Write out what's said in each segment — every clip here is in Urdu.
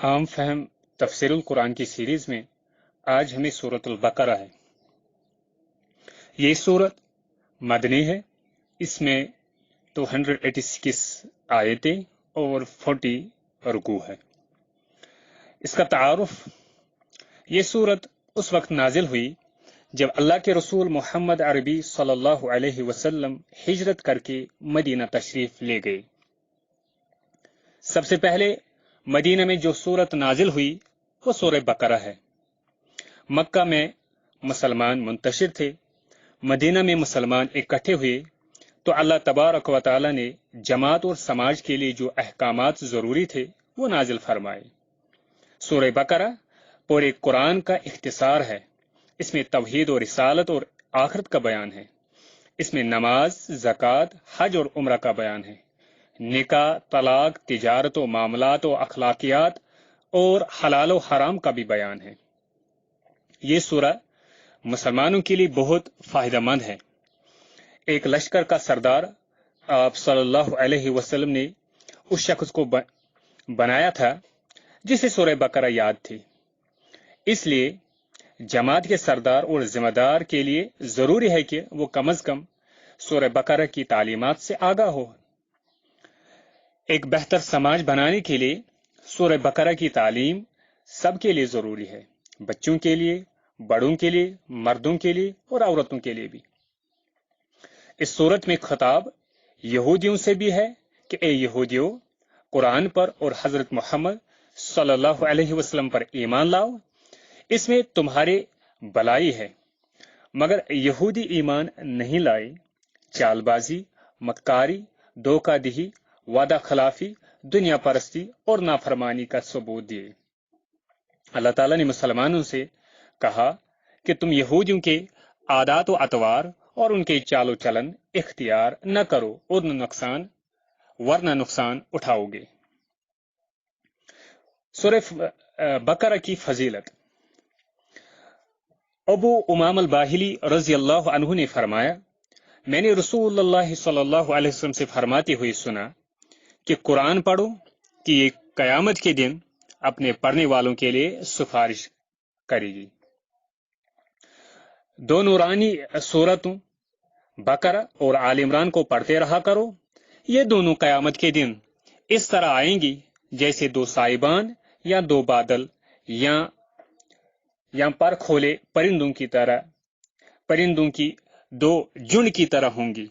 عام فہم تفسیر القرآن کی سیریز میں آج ہمیں سورۃ البقرہ ہے۔ یہ سورت مدنی ہے۔ اس میں 286 آیتیں اور 40 رکوع ہے۔ اس کا تعارف، یہ سورت اس وقت نازل ہوئی جب اللہ کے رسول محمد عربی صلی اللہ علیہ وسلم ہجرت کر کے مدینہ تشریف لے گئے۔ سب سے پہلے مدینہ میں جو سورت نازل ہوئی وہ سورہ بقرہ ہے۔ مکہ میں مسلمان منتشر تھے، مدینہ میں مسلمان اکٹھے ہوئے تو اللہ تبارک و تعالی نے جماعت اور سماج کے لیے جو احکامات ضروری تھے وہ نازل فرمائے۔ سورہ بقرہ پورے قرآن کا اختصار ہے۔ اس میں توحید اور رسالت اور آخرت کا بیان ہے۔ اس میں نماز، زکوٰۃ، حج اور عمرہ کا بیان ہے۔ نکاح، طلاق، تجارت و معاملات و اخلاقیات اور حلال و حرام کا بھی بیان ہے۔ یہ سورہ مسلمانوں کے لیے بہت فائدہ مند ہے۔ ایک لشکر کا سردار آپ صلی اللہ علیہ وسلم نے اس شخص کو بنایا تھا جسے سورہ بقرہ یاد تھی۔ اس لیے جماعت کے سردار اور ذمہ دار کے لیے ضروری ہے کہ وہ کم از کم سورہ بقرہ کی تعلیمات سے آگاہ ہو۔ ایک بہتر سماج بنانے کے لیے سورہ بقرہ کی تعلیم سب کے لیے ضروری ہے، بچوں کے لیے، بڑوں کے لیے، مردوں کے لیے اور عورتوں کے لیے بھی۔ اس صورت میں خطاب یہودیوں سے بھی ہے کہ اے یہودیوں، قرآن پر اور حضرت محمد صلی اللہ علیہ وسلم پر ایمان لاؤ، اس میں تمہارے بلائی ہے۔ مگر یہودی ایمان نہیں لائے، چال بازی، مکاری، دھوکہ دہی، وعدہ خلافی، دنیا پرستی اور نافرمانی کا ثبوت دیے۔ اللہ تعالیٰ نے مسلمانوں سے کہا کہ تم یہودیوں کے عادات و اطوار اور ان کے چال و چلن اختیار نہ کرو اور ورنہ نقصان اٹھاؤ گے۔ سورہ بقرہ کی فضیلت۔ ابو امام الباہلی رضی اللہ عنہ نے فرمایا، میں نے رسول اللہ صلی اللہ علیہ وسلم سے فرماتے ہوئے سنا کہ قرآن پڑھو کہ یہ قیامت کے دن اپنے پڑھنے والوں کے لیے سفارش کرے گی۔ دو نورانی سورتوں بقرہ اور آل عمران کو پڑھتے رہا کرو، یہ دونوں قیامت کے دن اس طرح آئیں گی جیسے دو سائبان یا دو بادل یا پر کھولے پرندوں کی دو جھنڈ کی طرح ہوں گی۔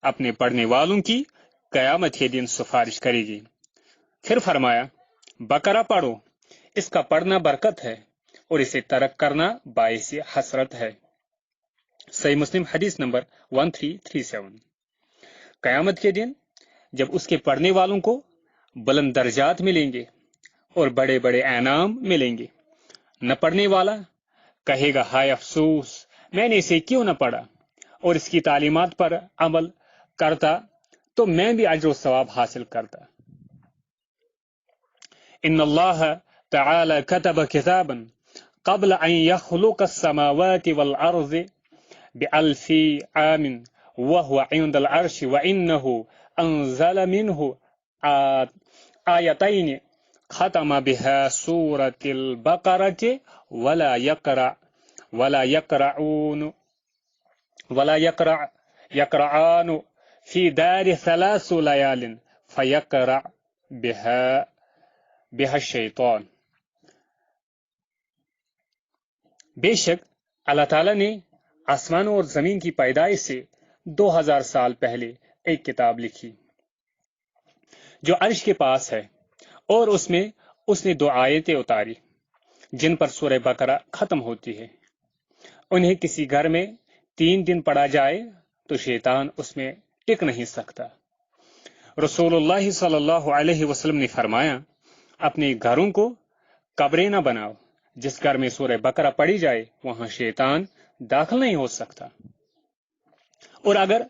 اپنے پڑھنے والوں کی قیامت کے دن سفارش کرے گی۔ پھر فرمایا، بقرہ پڑھو، اس کا پڑھنا برکت ہے اور اسے ترک کرنا باعث حسرت ہے۔ صحیح مسلم حدیث نمبر 1337۔ قیامت کے دن جب اس کے پڑھنے والوں کو بلند درجات ملیں گے اور بڑے بڑے انعام ملیں گے، نہ پڑھنے والا کہے گا ہائے افسوس، میں نے اسے کیوں نہ پڑھا اور اس کی تعلیمات پر عمل کرتا تو میں بھی اجر و ثواب حاصل کرتا۔ ان اللہ تعالی کتب کتابا قبل ان یخلق السماوات والارض بألف عام وهو عند العرش وانه انزل منه آیتین ختم بها سورة البقرة يقرعان في دار 3 ليال فيقرع بها الشیطان۔ بے شک اللہ تعالیٰ نے آسمان اور زمین کی پیدائش سے 2000 سال پہلے ایک کتاب لکھی جو عرش کے پاس ہے، اور اس میں اس نے 2 آیتیں اتاری جن پر سورہ بقرہ ختم ہوتی ہے۔ انہیں کسی گھر میں 3 دن پڑھا جائے تو شیطان اس میں ٹک نہیں سکتا۔ رسول اللہ صلی اللہ علیہ وسلم نے فرمایا، اپنے گھروں کو قبریں نہ بناؤ، جس گھر میں سورہ بقرہ پڑھی جائے وہاں شیطان داخل نہیں ہو سکتا، اور اگر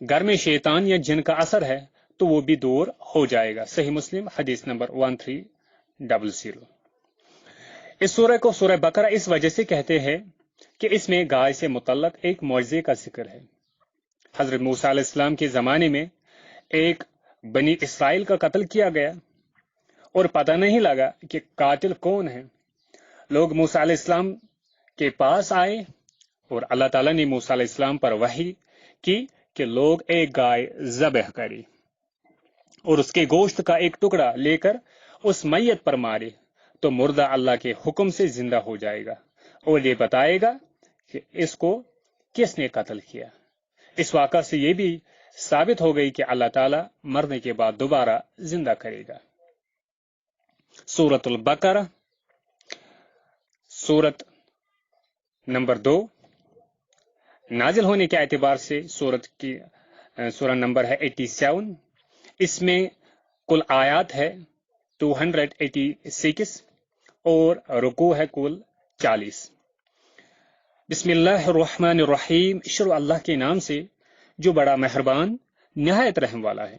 گھر میں شیطان یا جن کا اثر ہے تو وہ بھی دور ہو جائے گا۔ صحیح مسلم حدیث نمبر 1300۔ اس سورہ کو سورہ بقرہ اس وجہ سے کہتے ہیں کہ اس میں گائے سے متعلق ایک معجزے کا ذکر ہے۔ حضرت موسیٰ علیہ السلام کے زمانے میں ایک بنی اسرائیل کا قتل کیا گیا، اور پتہ نہیں لگا کہ قاتل کون ہے۔ لوگ موسیٰ علیہ السلام کے پاس آئے اور اللہ تعالیٰ نے موسیٰ علیہ السلام پر وحی کی کہ لوگ ایک گائے ذبح کرے اور اس کے گوشت کا ایک ٹکڑا لے کر اس میت پر مارے تو مردہ اللہ کے حکم سے زندہ ہو جائے گا اور یہ بتائے گا کہ اس کو کس نے قتل کیا۔ اس واقعہ سے یہ بھی ثابت ہو گئی کہ اللہ تعالیٰ مرنے کے بعد دوبارہ زندہ کرے گا۔ سورۃ البقرہ، سورت نمبر 2، نازل ہونے کے اعتبار سے سورہ نمبر ہے 87۔ اس میں کل آیات ہے 286 اور رکوع ہے کل 40۔ بسم اللہ الرحمن الرحیم، شروع اللہ کے نام سے جو بڑا مہربان نہایت رحم والا ہے۔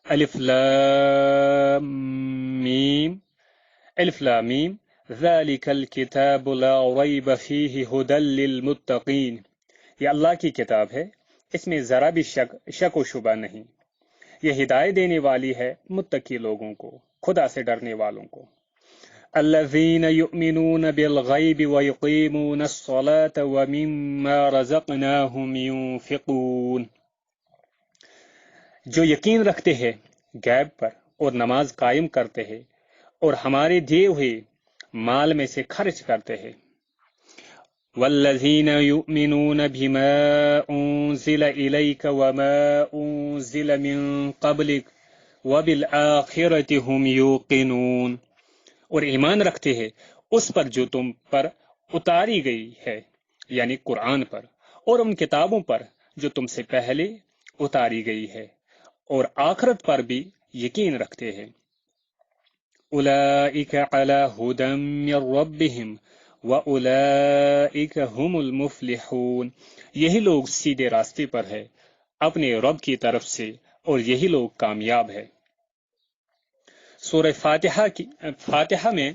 الف لام میم، الف لام میم، ذالک الکتاب لا ریب فیہ ھدی للمتقین، یہ اللہ کی کتاب ہے، اس میں ذرا بھی شک و شبہ نہیں، یہ ہدایت دینے والی ہے متقی لوگوں کو، خدا سے ڈرنے والوں کو۔ الذین یؤمنون بالغیب ویقیمون الصلاة ومما رزقناہم ینفقون، جو یقین رکھتے ہیں غیب پر اور نماز قائم کرتے ہیں اور ہمارے دیے ہوئے مال میں سے خرچ کرتے ہیں۔ والذین یؤمنون بما انزل الیک وما انزل من قبلک وبالآخرۃ ھم یوقنون، اور ایمان رکھتے ہیں اس پر جو تم پر اتاری گئی ہے، یعنی قرآن پر، اور ان کتابوں پر جو تم سے پہلے اتاری گئی ہے، اور آخرت پر بھی یقین رکھتے ہیں۔ اولئک علی ھدی من ربہم واولئک ھم المفلحون، یہی لوگ سیدھے راستے پر ہے اپنے رب کی طرف سے اور یہی لوگ کامیاب ہے۔ سورہ فاتحہ میں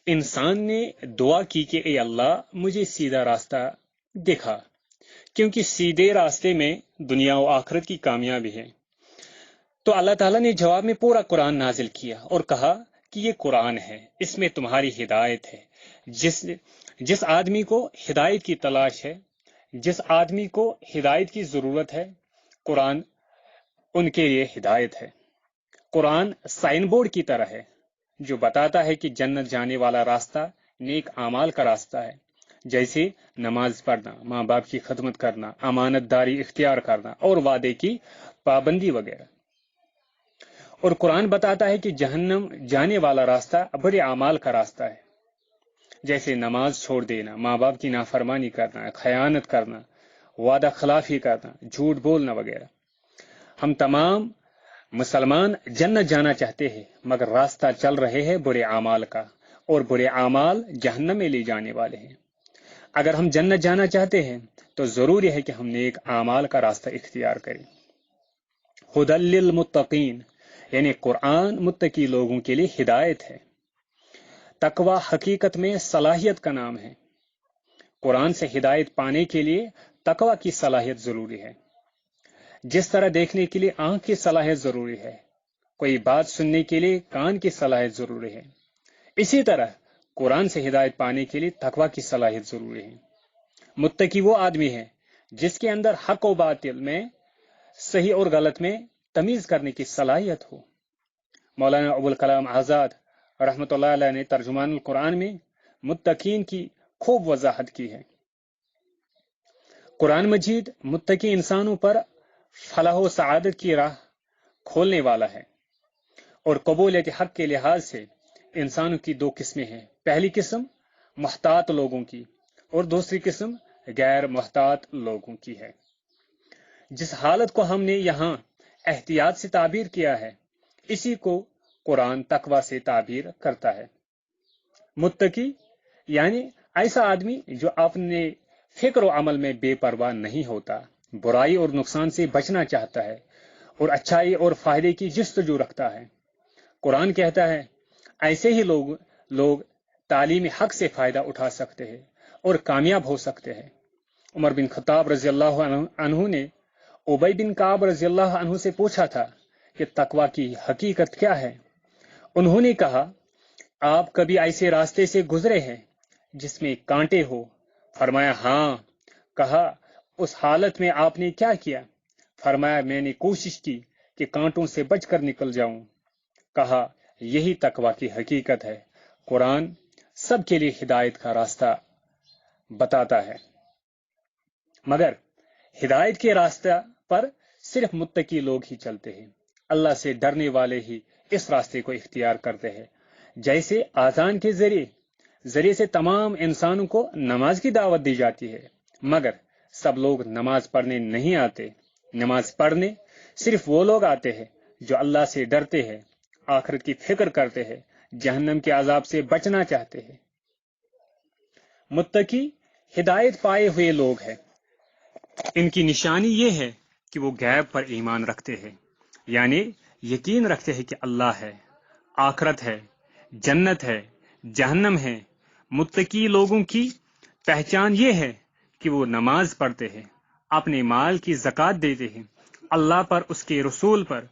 انسان نے دعا کی کہ اے اللہ مجھے سیدھا راستہ دکھا، کیونکہ سیدھے راستے میں دنیا و آخرت کی کامیابی ہے۔ تو اللہ تعالیٰ نے جواب میں پورا قرآن نازل کیا اور کہا کہ یہ قرآن ہے، اس میں تمہاری ہدایت ہے۔ جس آدمی کو ہدایت کی تلاش ہے، جس آدمی کو ہدایت کی ضرورت ہے، قرآن ان کے لیے ہدایت ہے۔ قرآن سائن بورڈ کی طرح ہے جو بتاتا ہے کہ جنت جانے والا راستہ نیک اعمال کا راستہ ہے، جیسے نماز پڑھنا، ماں باپ کی خدمت کرنا، امانت داری اختیار کرنا اور وعدے کی پابندی وغیرہ۔ اور قرآن بتاتا ہے کہ جہنم جانے والا راستہ برے اعمال کا راستہ ہے، جیسے نماز چھوڑ دینا، ماں باپ کی نافرمانی کرنا، خیانت کرنا، وعدہ خلافی کرنا، جھوٹ بولنا وغیرہ۔ ہم تمام مسلمان جنت جانا چاہتے ہیں، مگر راستہ چل رہے ہیں برے اعمال کا، اور برے اعمال جہنم میں لے جانے والے ہیں۔ اگر ہم جنت جانا چاہتے ہیں تو ضروری ہے کہ ہم نیک اعمال کا راستہ اختیار کریں۔ ھدی للمتقین، یعنی قرآن متقی لوگوں کے لیے ہدایت ہے۔ تقوی حقیقت میں صلاحیت کا نام ہے۔ قرآن سے ہدایت پانے کے لیے تقوی کی صلاحیت ضروری ہے۔ جس طرح دیکھنے کے لیے آنکھ کی صلاحیت ضروری ہے، کوئی بات سننے کے لیے کان کی صلاحیت ضروری ہے، اسی طرح قرآن سے ہدایت پانے کے لیے تقوی کی صلاحیت ضروری ہے۔ متقی وہ آدمی ہے جس کے اندر حق و باطل میں، صحیح اور غلط میں تمیز کرنے کی صلاحیت ہو۔ مولانا ابوالکلام آزاد رحمۃ اللہ علیہ نے ترجمان القرآن میں متقین کی خوب وضاحت کی ہے۔ قرآن مجید متقی انسانوں پر فلاح و سعادت کی راہ کھولنے والا ہے، اور قبولیت حق کے لحاظ سے انسانوں کی دو قسمیں ہیں۔ پہلی قسم محتاط لوگوں کی اور دوسری قسم غیر محتاط لوگوں کی ہے۔ جس حالت کو ہم نے یہاں احتیاط سے تعبیر کیا ہے، اسی کو قرآن تقوی سے تعبیر کرتا ہے۔ متقی یعنی ایسا آدمی جو اپنے فکر و عمل میں بے پرواہ نہیں ہوتا، برائی اور نقصان سے بچنا چاہتا ہے اور اچھائی اور فائدے کی جستجو رکھتا ہے۔ قرآن کہتا ہے ایسے ہی لوگ تعلیم حق سے فائدہ اٹھا سکتے ہیں اور کامیاب ہو سکتے ہیں۔ عمر بن خطاب رضی اللہ عنہ نے ابی بن کعب رضی اللہ عنہ سے پوچھا تھا کہ تقوی کی حقیقت کیا ہے؟ انہوں نے کہا آپ کبھی ایسے راستے سے گزرے ہیں جس میں کانٹے ہو؟ فرمایا ہاں۔ کہا اس حالت میں آپ نے کیا کیا؟ فرمایا میں نے کوشش کی کہ کانٹوں سے بچ کر نکل جاؤں۔ کہا یہی تقویٰ کی حقیقت ہے۔ قرآن سب کے لیے ہدایت کا راستہ بتاتا ہے، مگر ہدایت کے راستہ پر صرف متقی لوگ ہی چلتے ہیں۔ اللہ سے ڈرنے والے ہی اس راستے کو اختیار کرتے ہیں۔ جیسے آذان کے ذریعے سے تمام انسانوں کو نماز کی دعوت دی جاتی ہے، مگر سب لوگ نماز پڑھنے نہیں آتے۔ نماز پڑھنے صرف وہ لوگ آتے ہیں جو اللہ سے ڈرتے ہیں، آخرت کی فکر کرتے ہیں، جہنم کے عذاب سے بچنا چاہتے ہیں۔ متقی ہدایت پائے ہوئے لوگ ہیں۔ ان کی نشانی یہ ہے کہ وہ غیب پر ایمان رکھتے ہیں، یعنی یقین رکھتے ہیں کہ اللہ ہے، آخرت ہے، جنت ہے، جہنم ہے۔ متقی لوگوں کی پہچان یہ ہے کہ وہ نماز پڑھتے ہیں، اپنے مال کی زکوٰۃ دیتے ہیں، اللہ پر، اس کے رسول پر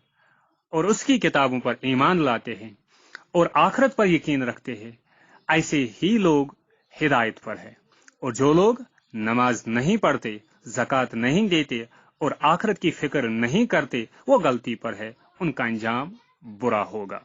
اور اس کی کتابوں پر ایمان لاتے ہیں اور آخرت پر یقین رکھتے ہیں۔ ایسے ہی لوگ ہدایت پر ہیں، اور جو لوگ نماز نہیں پڑھتے، زکوٰۃ نہیں دیتے اور آخرت کی فکر نہیں کرتے، وہ غلطی پر ہے، ان کا انجام برا ہوگا۔